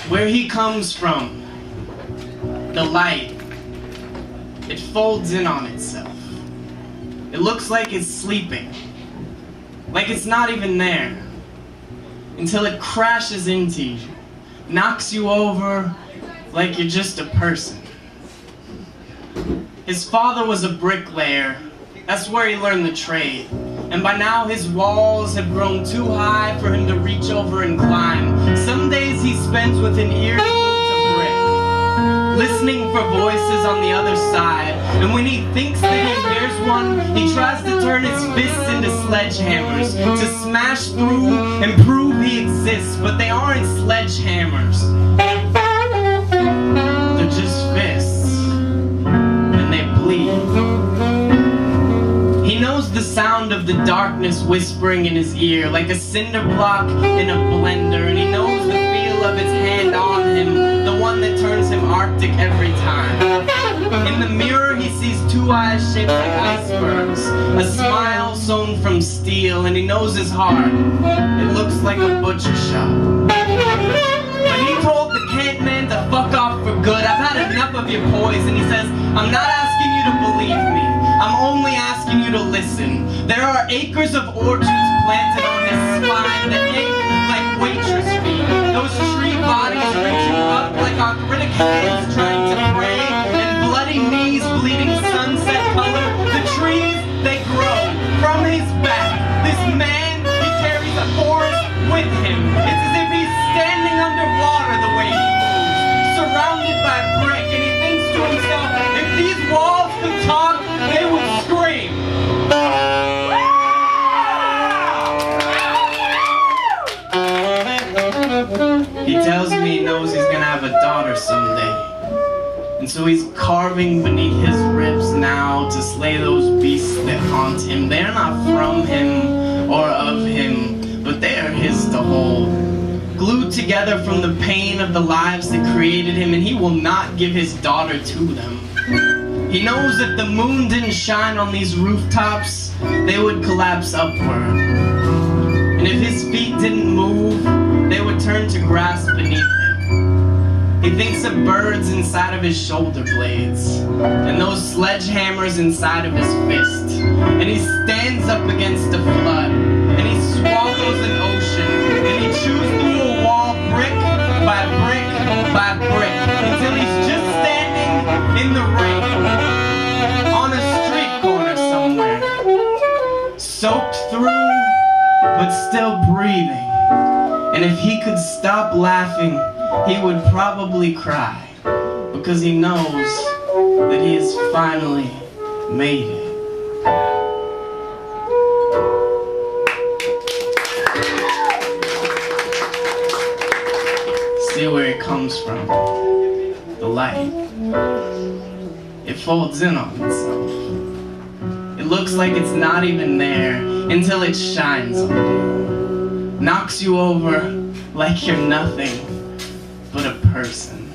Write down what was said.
Where he comes from, the light, it folds in on itself. It looks like it's sleeping, like it's not even there, until it crashes into you, knocks you over like you're just a person. His father was a bricklayer. That's where he learned the trade. And by now his walls have grown too high for him to reach over and climb. Some days he spends with an ear glued to brick, listening for voices on the other side. And when he thinks that he hears one, he tries to turn his fists into sledgehammers to smash through and prove he exists. But they aren't sledgehammers. They're just fists. And they bleed. He knows the sound of the darkness whispering in his ear, like a cinder block in a blender, and he knows the feel of its hand on him, the one that turns him arctic every time. In the mirror he sees two eyes shaped like icebergs, a smile sewn from steel, and he knows his heart. It looks like a butcher shop. But he told the Kent man to fuck off for good. I've had enough of your poison. He says, I'm not asking you to believe me. I'm only asking you to listen. There are acres of orchards planted on his spine that ache like waitress feet. Those tree bodies reaching up like arthritic hands trying to pray, and bloody knees bleeding sunset color. The trees, they grow from his back. This man, he carries a forest with him. It's as if he's standing underwater the way he moves, surrounded by brick, and he thinks to himself, if these walls could talk, they would scream. He tells me he knows he's gonna have a daughter someday. And so he's carving beneath his ribs now to slay those beasts that haunt him. They're not from him or of him, but they are his to hold. Glued together from the pain of the lives that created him, and he will not give his daughter to them. He knows if the moon didn't shine on these rooftops, they would collapse upward. And if his feet didn't move, they would turn to grass beneath him. He thinks of birds inside of his shoulder blades, and those sledgehammers inside of his fist. And he stands up against a flood, and he swallows an ocean, and he chews through a wall brick by brick by brick, until he's just standing in the rain, on a street corner somewhere, soaked through, but still breathing. And if he could stop laughing, he would probably cry, because he knows that he has finally made it. See where it comes from, the light. It folds in on itself. It looks like it's not even there until it shines on you. Knocks you over like you're nothing but a person.